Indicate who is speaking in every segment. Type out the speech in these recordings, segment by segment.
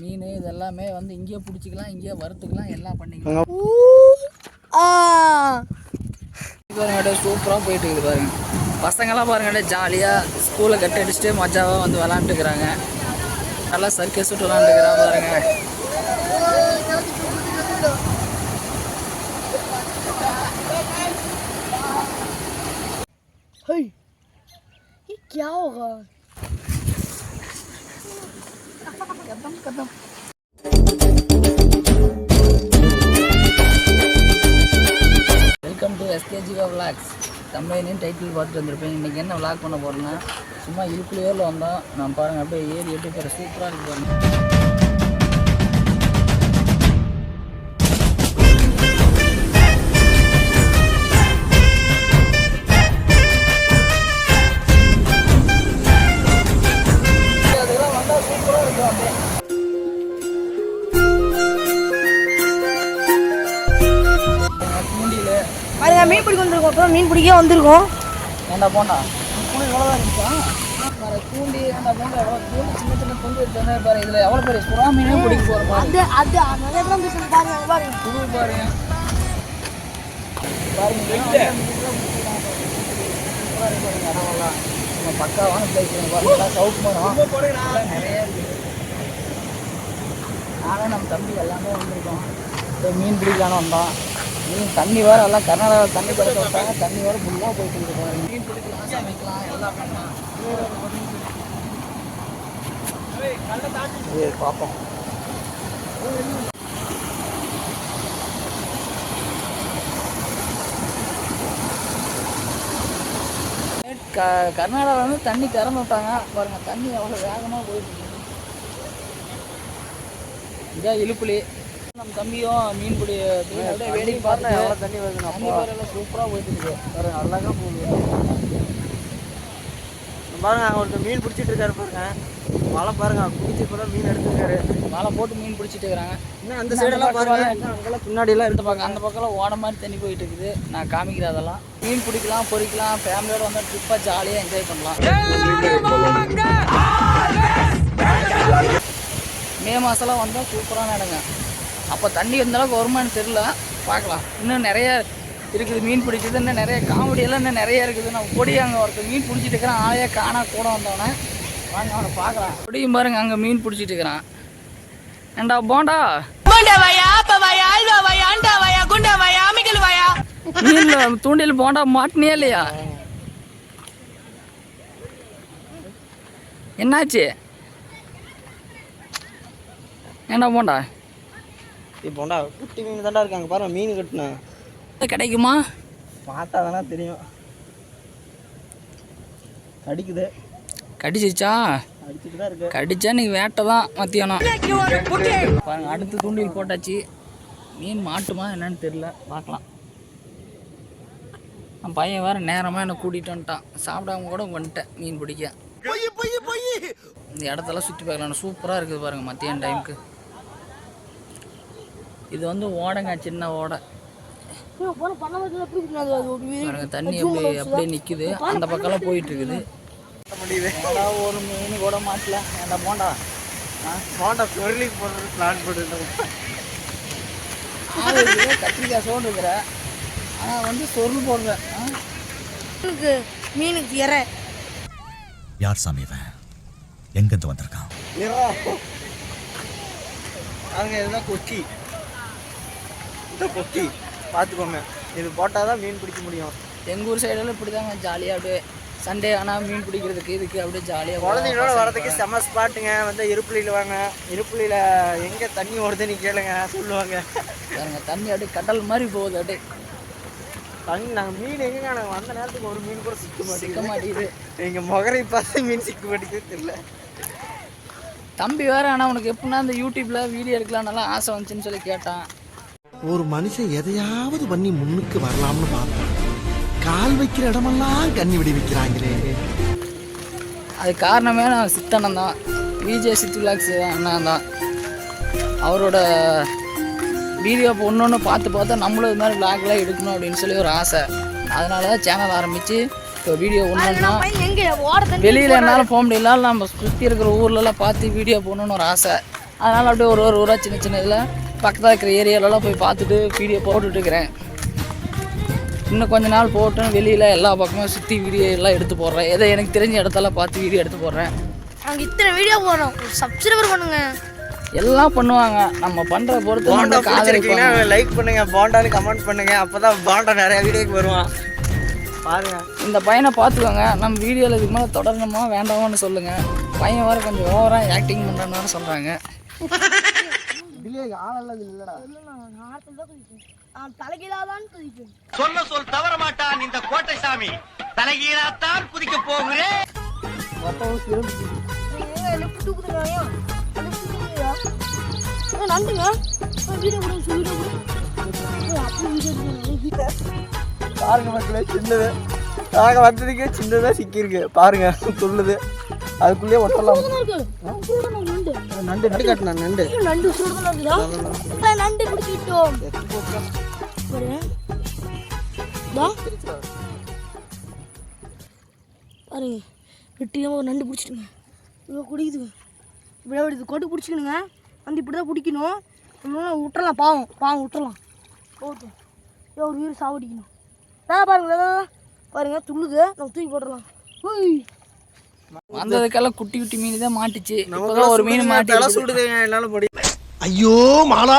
Speaker 1: மீன் இதெல்லாமே வந்து இங்கேயே பிடிச்சிக்கலாம், இங்கேயே வறுத்துக்கலாம், எல்லாம் பண்ணிக்கலாம். பாருங்க சூப்பராக போயிட்டு இருக்குது பாருங்க. பசங்களாம் பாருங்க ஜாலியாக ஸ்கூலை கட் அடிச்சுட்டு மஜாவாக வந்து விளாண்டுக்கிறாங்க. நல்லா சர்க்கஸ் விட்டு விளாண்டுக்கிறான் பாருங்க.
Speaker 2: क्या होगा?
Speaker 1: வெல்கம் டு எஸ்கேஜிகா விளாக்ஸ். தமிழின் டைட்டில் பார்த்துட்டு வந்திருப்பேன். இன்றைக்கி என்ன விளாக் பண்ண போகிறேன்னா, சும்மா இழுப்புலையோரில் வந்தோம். நான் பாருங்கள் அப்படியே ஏறி எட்டு பேர் சூப்பராக இருக்கு பாருங்க.
Speaker 2: மீன் பிடிக்க வந்திருக்கோம். இப்போ மீன் பிடிக்க வந்திருக்கோம்.
Speaker 1: ஏண்டா போண்டா கூண்டி எவ்வளோதான் இருந்துச்சா? வேறு கூண்டி ஏண்டா போண்டா எவ்வளோ கூண்டி சின்ன சின்ன கொண்டு வச்சுருந்தே பாரு. இதில் எவ்வளோ பெரிய புறா மீனே பிடிக்க போகிறோம் பாருங்க.
Speaker 2: அது நிறைய பாருங்க பாருங்க
Speaker 1: புது பாருங்க பாருங்க இடமெல்லாம் நம்ம பக்காவான பிளேஸ் பாருங்க. சவுத் மரம் நிறைய இருக்குது. நானும் நம்ம தம்பி எல்லாமே வந்திருக்கோம். இப்போ மீன் பிடிக்கலான்னு வந்தோம். மீன் தண்ணி வேறு எல்லாம் கர்நாடகாவில் தண்ணி படுத்த விட்டாங்க. தண்ணி வேறு ஃபுல்லாக போயிட்டு இருக்கு. மீன் பிடிக்கலாம், சமைக்கலாம், எல்லாம் பண்ணலாம். பார்ப்போம். கர்நாடகாவில் வந்து தண்ணி திறந்து விட்டாங்க பாருங்க. தண்ணி எவ்வளோ வேகமாக போயிட்டு இருக்கு. இதான் இழுப்புலி. நம்ம தம்பியும் மீன் பிடி அப்படியே வேடிக்கை பார்த்தா எவ்வளோ தண்ணி வருது. தண்ணி எல்லாம் சூப்பராக போயிட்டு இருக்கு. வேறு அழகாக போகுது
Speaker 3: பாருங்க. அங்கே ஒருத்தர் மீன் பிடிச்சிட்டு இருக்காரு பாருங்க. மழை பாருங்க பிடிச்சி கூட மீன் எடுத்துருக்காரு.
Speaker 1: மழை போட்டு மீன் பிடிச்சிட்டு இருக்கிறாங்க.
Speaker 3: இன்னும் அந்த சைடெல்லாம் பாருங்க.
Speaker 1: அங்கெல்லாம் பின்னாடியெல்லாம் எடுத்து பார்க்க. அந்த பக்கம்லாம் ஓட மாதிரி தண்ணி போயிட்டு இருக்குது. நான் காமிக்கிறேன். அதெல்லாம் மீன் பிடிக்கலாம், பொறிக்கலாம், ஃபேமிலியோடு வந்தால் ட்ரிப்பாக ஜாலியாக என்ஜாய் பண்ணலாம். மே மாதம்லாம் வந்தால் சூப்பரான இடங்க. அப்போ தண்ணி எந்தளவுக்கு வருமானு தெரில, பார்க்கலாம். இன்னும் நிறைய இருக்குது மீன் பிடிக்கிறது. இன்னும் நிறைய காமெடியெல்லாம் இன்னும் நிறைய இருக்குது. நம்ம பொடி அங்கே ஒருத்தர் மீன் பிடிச்சிட்டு இருக்கிறான். ஆளையே காணா கூட வந்தவனே வாங்க அவனை பார்க்கலாம். பொடியும் பாருங்க அங்கே மீன் பிடிச்சிட்டு இருக்கிறான். ஏண்டா போண்டா மீன் தூண்டில் போண்டா மாட்டினே இல்லையா? என்னாச்சு? ஏண்டா போண்டா
Speaker 3: போண்டா குட்டி மீன் தாண்டா இருக்காங்க பாருங்க. மீன் கட்டினேன்
Speaker 1: கிடைக்குமா?
Speaker 3: பார்த்தா தானே தெரியும். கடிக்குது.
Speaker 1: கடிச்சிச்சா?
Speaker 3: அடிச்சுட்டு தான் இருக்கு.
Speaker 1: கடிச்சா நீ வேட்டை தான் மத்தியானம் பாருங்க. அடுத்து தூண்டில் போட்டாச்சு. மீன் மாட்டுமா என்னன்னு தெரியல, பார்க்கலாம். என் பையன் வேறு நேரமாக என்னை கூட்டிகிட்டு வந்துட்டான். சாப்பிடாம கூட வந்துட்டேன் மீன் பிடிக்க. இந்த இடத்தெல்லாம் சுற்றி பார்க்கலாம். சூப்பராக இருக்குது பாருங்கள் மத்தியான டைமுக்கு. இது வந்து ஓடைங்க, சின்ன ஓடை பாருங்க. தண்ணி அப்படியே நிற்குது. அந்த பக்கம்லாம் போயிட்டு இருக்குது. ஒரு மீன் கூட மாட்டல. ஏண்டா போண்டா
Speaker 3: போண்டா பொருளுக்கு போடுறது பிளான் போட்டு
Speaker 1: கத்திரிக்காய் சோறு இருக்கிற. ஆனால் வந்து சொருள் போடுறேன்.
Speaker 2: மீனுக்கு இற
Speaker 4: யார் சாமி இவன்? எங்கிருந்து வந்திருக்கான்?
Speaker 3: அங்க இதுதான் கொக்கி. இந்த கொக்கி பார்த்துக்கோங்க. இது போட்டால் தான் மீன் பிடிக்க முடியும்.
Speaker 1: எங்கள் ஊர் சைடெல்லாம் இப்படி தாங்க ஜாலியாக அப்படியே சண்டே ஆனால் மீன் பிடிக்கிறதுக்கு இதுக்கு அப்படியே ஜாலியாக
Speaker 3: குழந்தைங்களோட வரதுக்கு செம்ம ஸ்பாட்டுங்க. வந்து இருப்புலியில் வாங்க. இருப்புலியில் எங்கே தண்ணி ஓடுதுன்னு கேளுங்க, சொல்லுவாங்க.
Speaker 1: பாருங்க தண்ணி அப்படியே கடல் மாதிரி போகுது. அப்படியே
Speaker 3: தண்ணி நாங்கள் மீன் எங்கேங்க நாங்கள் வந்த நேரத்துக்கு ஒரு மீன் கூட சிக்க
Speaker 1: மாட்டேங்குது.
Speaker 3: எங்கள் முகரை பார்த்து மீன் சிக்க மாட்டேங்குது தெரியல.
Speaker 1: தம்பி வேறு. ஆனால் உனக்கு எப்படின்னா அந்த யூடியூப்பில் வீடியோ எடுக்கலாம் நல்லா ஆசை வந்துச்சுன்னு சொல்லி கேட்டான்.
Speaker 5: ஒரு மனுஷன் எதையாவது பண்ணி முன்னுக்கு வரலாம்னு பார்த்தான். கால் வைக்கிற இடமெல்லாம் கண்ணி விடி வைக்கிறாங்களே.
Speaker 1: அது காரணமே நான் சித்தண்ணன் தான். விஜய் சித்து விளாக்ஸ் அண்ணன் தான். அவரோட வீடியோ இப்போ ஒன்று பார்த்து நம்மளும் இது மாதிரி விளாக்லாம் எடுக்கணும் அப்படின்னு சொல்லி ஒரு ஆசை. அதனால தான் சேனல் ஆரம்பித்து இப்போ வீடியோ ஒன்றுன்னா வெளியில் என்னாலும் போக முடியல. நம்ம சுற்றி இருக்கிற ஊர்லலாம் பார்த்து வீடியோ போடணுன்னு ஒரு ஆசை. அதனால் அப்படியே ஒரு ஊராக சின்ன சின்ன இதில் பக்கத்தில் இருக்கிற ஏரியாலலாம் போய் பார்த்துட்டு வீடியோ போட்டுட்ருக்கிறேன். இன்னும் கொஞ்ச நாள் போட்டு வெளியில் எல்லா பக்கமும் சுற்றி வீடியோ எல்லாம் எடுத்து போடுறேன். எதை எனக்கு தெரிஞ்ச இடத்தெல்லாம் பார்த்து வீடியோ எடுத்து போடுறேன்.
Speaker 2: நாங்கள் இத்தனை வீடியோ போடுறோம், சப்ஸ்கிரைபர் பண்ணுங்க.
Speaker 1: எல்லாம் பண்ணுவாங்க, நம்ம பண்ணுற பொறுத்து.
Speaker 3: போண்டா பிடிச்சிருக்கீங்கன்னா லைக் பண்ணுங்க, போண்டான்னு கமெண்ட் பண்ணுங்க. அப்பதான் போண்டா நிறைய வீடியோக்கு வருவான் பாருங்க.
Speaker 1: இந்த பையனை பார்த்துக்கோங்க. நம்ம வீடியோவில் இதுக்கு மேலே தொடரணுமா வேண்டாமான்னு சொல்லுங்கள். பையன் வேறு கொஞ்சம் ஓவராக ஆக்டிங் பண்ணுறான்னு சொல்கிறாங்க.
Speaker 6: சொன்ன சொல் தவற மாட்டான் இந்த கோட்டை சாமி. தலைகீழாத்தான் குதிக்க போகிறேன்.
Speaker 3: பாருங்க மக்களே, சின்னது நாங்கள் வந்ததுக்கே சின்னதாக சிக்கியிருக்கு பாருங்க, துள்ளுது. அதுக்குள்ளேயே ஒட்டலாம். நண்டு நண்டு காட்டினா நண்டு
Speaker 2: நண்டு நண்டு பிடிச்சிட்டோம். பாருங்க, வெட்டியாக ஒரு நண்டு பிடிச்சிட்டுங்க. இவ்வளோ குடிக்குதுங்க, இப்படியே இது கொட்டு பிடிச்சிக்கணுங்க. வந்து இப்படி தான் பிடிக்கணும். விட்டுறலாம், பாவம் விட்டுறலாம். போட்டும் ஒரு உயிர் சாவடிக்கணும். பாருங்க பாருங்க, துள்ளுது. நம்ம தூக்கி போட்டுடலாம்.
Speaker 1: வந்ததுக்கெல்லாம் குட்டி குட்டி மீன் தான் மாட்டுச்சு. இப்போதான் ஒரு மீன் மாட்டி
Speaker 3: சுடுதுங்க, என்னால முடி.
Speaker 5: ஐயோ மாலா,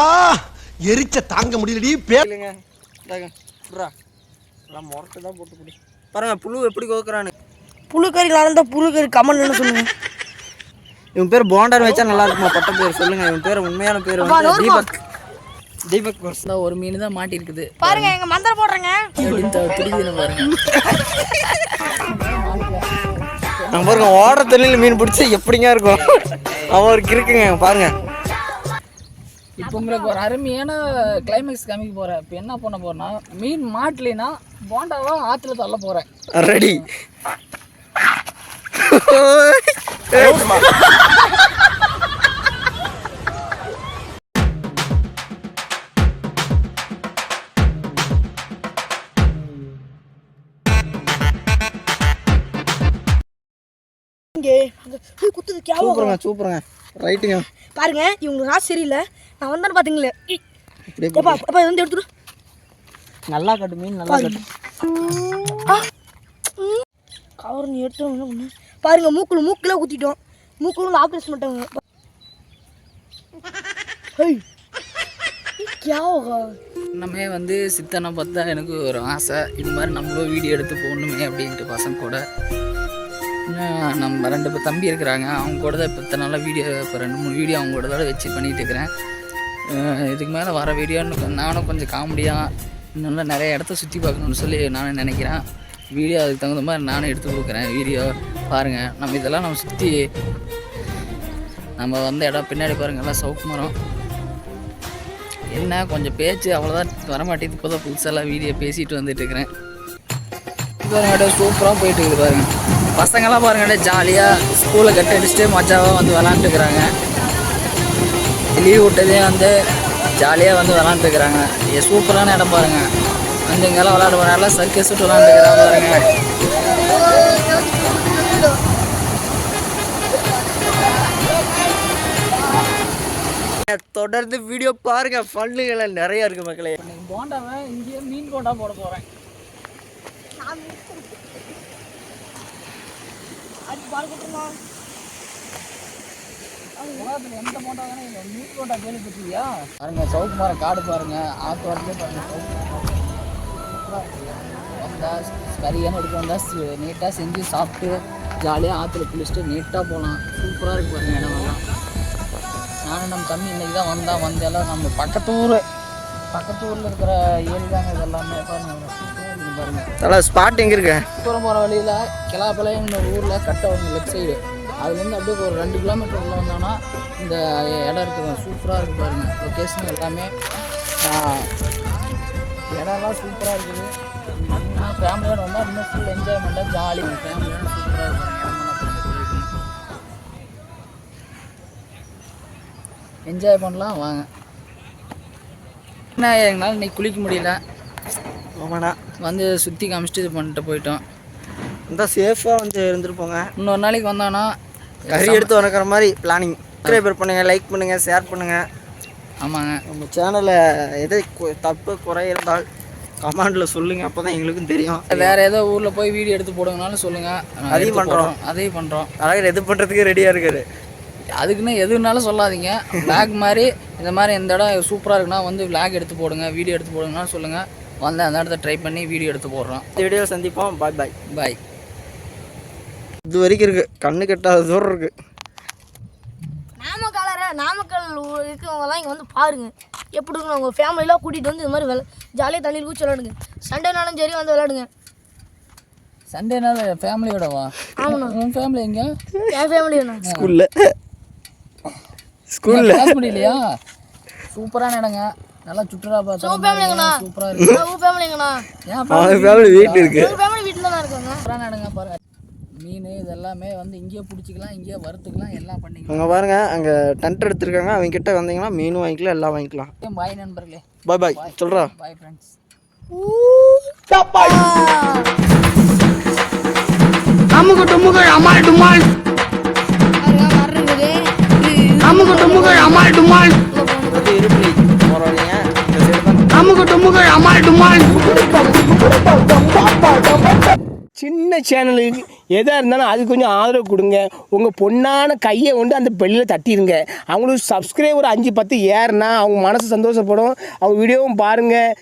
Speaker 5: எரிச்ச தாங்க முடியலடி.
Speaker 3: பேருங்க முரட்டு தான் போட்டு பிடி. பாருங்க புழு எப்படி கோக்குறான்னு.
Speaker 2: புழுக்கறி நடந்த புழுக்கறி கமெண்ட் சொல்லுங்க.
Speaker 3: இவன் பேர் போண்டான்னு வச்சா நல்லா இருக்குமா? பட்ட பேர் சொல்லுங்க. இவன் பேர் உண்மையான பேர் வந்து தீபக். தீபக்
Speaker 1: தான் ஒரு மீன் தான் மாட்டி இருக்குது
Speaker 2: பாருங்க. எங்க மந்திரம் போடுறேங்க.
Speaker 3: நம்ம பாருங்க, ஓடுற தொழில் மீன் பிடிச்சி எப்படிங்க இருக்கும் அவருக்கு இருக்குங்க பாருங்க.
Speaker 1: இப்போ உங்களுக்கு ஒரு அருமையான கிளைமேக்ஸ் காமிக்க போகிறேன். இப்போ என்ன பண்ண போறேன்னா, மீன் மாட்டலைன்னா போண்டாவா ஆற்றுல தள்ள போகிறேன்.
Speaker 3: ரெடி. சூப்பருங்க சூப்பருங்க, ரைட்டுங்க.
Speaker 2: பாருங்க, இவங்க ராசி சரியில்லை. நான் வந்தானு பாத்தீங்களே. அப்பா இது வந்து எடுத்துடு.
Speaker 3: நல்லா கட்டு மீன், நல்லா கட்டு.
Speaker 2: கவர் நீ எடுத்து பாருங்க. மூக்குல குத்திட்டோம். மூக்குல வந்து ஆப்ரேஷன் பண்ணிட்டாங்க.
Speaker 1: நம்ம வந்து சித்தனை பார்த்தா எனக்கு ஒரு ஆசை, இது மாதிரி நம்மளும் வீடியோ எடுத்து போடணுமே அப்படின்ட்டு பசங்க கூட. நம்ம 2 தம்பி இருக்கிறாங்க, அவங்க கூட தான் இப்போ இத்தனை நாளாக வீடியோ, இப்போ 2-3 வீடியோ அவங்க கூட தான் வச்சு பண்ணிகிட்டு இருக்கிறேன். இதுக்கு மேலே வர வீடியோன்னு நானும் கொஞ்சம் காமெடியாக இன்னும் நிறைய இடத்த சுற்றி பார்க்கணுன்னு சொல்லி நானும் நினைக்கிறேன். வீடியோ அதுக்கு தகுந்த மாதிரி நானும் எடுத்து கொடுக்குறேன் வீடியோ. பாருங்கள், நம்ம இதெல்லாம் நம்ம சுற்றி நம்ம வந்த இடம் பின்னாடி பாருங்கள், எல்லாம் சவுக்கு மரம். என்ன கொஞ்சம் பேச்சு அவ்வளோதான் வரமாட்டேது. இப்போ தான் புதுசெல்லாம் வீடியோ பேசிட்டு வந்துட்டு இருக்கிறேன். பாருங்க, சூப்பராக போயிட்டு இருக்குது பாருங்க. பசங்கள்லாம் பாருங்க ஜாலியாக ஸ்கூலை கட் அடிச்சுட்டு மஜாவாக வந்து விளாண்டுருக்குறாங்க. லீவ் விட்டதே வந்து ஜாலியாக வந்து விளாண்டுருக்குறாங்க. சூப்பரான இடம் பாருங்கள். வந்து இங்கெல்லாம் விளாட போகிறாங்க, சர்க்கஸ் விட்டு விளாண்டுக்கிறாங்க பாருங்க.
Speaker 3: தொடர்ந்து வீடியோ பாருங்க, ஃபன்னுகளை நிறைய இருக்கு மக்களே.
Speaker 1: போண்டாவை இங்கேயே மீன் போண்டா போட போகிறேன். எந்த போண்டா தானே மீன் போண்டா கேள்விப்பட்டிருக்கியா? பாருங்க, சவுக்கு மரம் காடு பாருங்க, ஆற்று வரலே பாருங்க. வந்தால் கறியான எடுக்க வந்தால் நீட்டாக செஞ்சு சாப்பிட்டு ஜாலியாக ஆற்றுல குளிச்சுட்டு நீட்டாக போகலாம். சூப்பராக இருக்கு பாருங்க இடமெல்லாம். நானும் நம்ம தம்பி இன்றைக்கி தான் வந்தெல்லாம் நம்ம பக்கத்து ஊரில் இருக்கிற ஏரி தாங்க இது எல்லாமே. பாருங்க
Speaker 3: தலை ஸ்பாட் எங்கே இருக்கு?
Speaker 1: தூரம் போகிற வழியில் கிளாப்பாளையம் ஊரில் கட்ட வந்து லெஃப்ட் சைடு, அதுலேருந்து அப்படியே ஒரு 2 கிலோமீட்டர் உள்ள வந்தோன்னா இந்த இடம் இருக்குது. சூப்பராக இருக்குது பாருங்கள். லொக்கேஷன் எல்லாமே இடம்லாம் சூப்பராக இருக்குது. ஃபேமிலியோடு வந்தால் இன்னும் ஃபுல் என்ஜாய்மெண்ட்டாக ஜாலி. ஃபேமிலியோட சூப்பராக இருக்கும். என்ஜாய் பண்ணலாம் வாங்க. என்ன எங்களால் இன்றைக்கி குளிக்க முடியல,
Speaker 3: ஆமாண்ணா.
Speaker 1: வந்து சுற்றி காமிச்சிட்டு இது பண்ணிட்டு போயிட்டோம்.
Speaker 3: இந்த சேஃபாக வந்து இருந்துருப்போங்க.
Speaker 1: இன்னொரு நாளைக்கு வந்தோன்னா
Speaker 3: கறி எடுத்து வளர்க்குற மாதிரி பிளானிங். சப்ஸ்கிரைபர் பண்ணுங்கள், லைக் பண்ணுங்கள், ஷேர் பண்ணுங்கள்.
Speaker 1: ஆமாங்க.
Speaker 3: நம்ம சேனலில் எதை தப்பு குறை இருந்தால் கமெண்டில் சொல்லுங்கள், அப்போ தான் எங்களுக்கும் தெரியும்.
Speaker 1: வேறு ஏதோ ஊரில் போய் வீடியோ எடுத்து போடுங்கனாலும் சொல்லுங்கள்,
Speaker 3: அதையும் பண்ணுறோம்.
Speaker 1: அதையும் பண்ணுறோம்.
Speaker 3: அழகர் எது பண்ணுறதுக்கு ரெடியாக இருக்காரு.
Speaker 1: அதுக்குன்னு எதுனாலும் சொல்லாதீங்க. விளாக் மாதிரி இந்த மாதிரி இந்த இடம் சூப்பராக இருக்குன்னா வந்து விளாக் எடுத்து போடுங்க, வீடியோ எடுத்து போடுங்கன்னு சொல்லுங்கள். வந்து அந்த இடத்த ட்ரை பண்ணி வீடியோ எடுத்து போடுறோம்.
Speaker 3: இந்த வீடியோவில் சந்திப்போம். பாய் பாய்
Speaker 1: பாய்.
Speaker 3: இது வரைக்கும் இருக்குது, கண்ணு கட்டாத தூரம் இருக்குது.
Speaker 2: நாமக்கல் இருக்கிறவங்கலாம் இங்கே வந்து பாருங்கள் எப்படி இருக்கணும். உங்கள் ஃபேமிலியெலாம் கூட்டிகிட்டு வந்து இது மாதிரி ஜாலியாக தண்ணியில் குச்சி விளாடுங்க. சண்டேனாலும் சரி வந்து விளாடுங்க.
Speaker 1: சண்டேனால ஃபேமிலியோடவா?
Speaker 2: ஆமாண்ணா.
Speaker 1: உன் ஃபேமிலி எங்கே?
Speaker 2: என் ஃபேமிலி வேணா
Speaker 3: ஸ்கூலில்
Speaker 1: கிளாஸ் முடியலையா? சூப்பரான இடங்க, நல்லா சுற்றுலா பார்த்தா சூப்பராக இருக்கு.
Speaker 2: உங்கள் ஃபேமிலிங்கண்ணா?
Speaker 3: அவன் ஃபேமிலி வீட்டு இருக்குது.
Speaker 2: உங்கள் ஃபேமிலி வீட்டில் தான் இருக்காங்க.
Speaker 1: சூப்பரான இடங்க பாருங்க. மீன் இதெல்லாமே வந்து இங்கேயே பிடிச்சிக்கலாம், இங்கேயே வறுத்துக்கலாம், எல்லாம் பண்ணிக்கலாம்.
Speaker 3: அங்கே பாருங்கள், அங்கே டென்ட் எடுத்துருக்காங்க. அவங்க கிட்ட வந்தீங்கன்னா மீனும் வாங்கிக்கலாம், எல்லாம் வாங்கிக்கலாம்.
Speaker 1: பாய் நண்பர்களே.
Speaker 3: பாய் பாய் சொல்கிறா.
Speaker 1: Bye friends.
Speaker 5: அமுக டுமுகள் அமால் டுமால், அமுக டுமுகள் அமால் டுமால்,
Speaker 3: இருப்பிலி போகிறவங்க இந்த சைடு தான்.
Speaker 5: அமுக டுமுகள் அமால் டுமால். சின்ன சேனலுக்கு எதாக இருந்தாலும் அது கொஞ்சம் ஆதரவு கொடுங்க. உங்கள் பொண்ணான கையை கொண்டு அந்த பெல்லில் தட்டிடுங்க. அவங்களுக்கு சப்ஸ்கிரைபர் 5-10 ஏறுனா அவங்க மனசு சந்தோஷப்படும். அவங்க வீடியோவும் பாருங்கள்.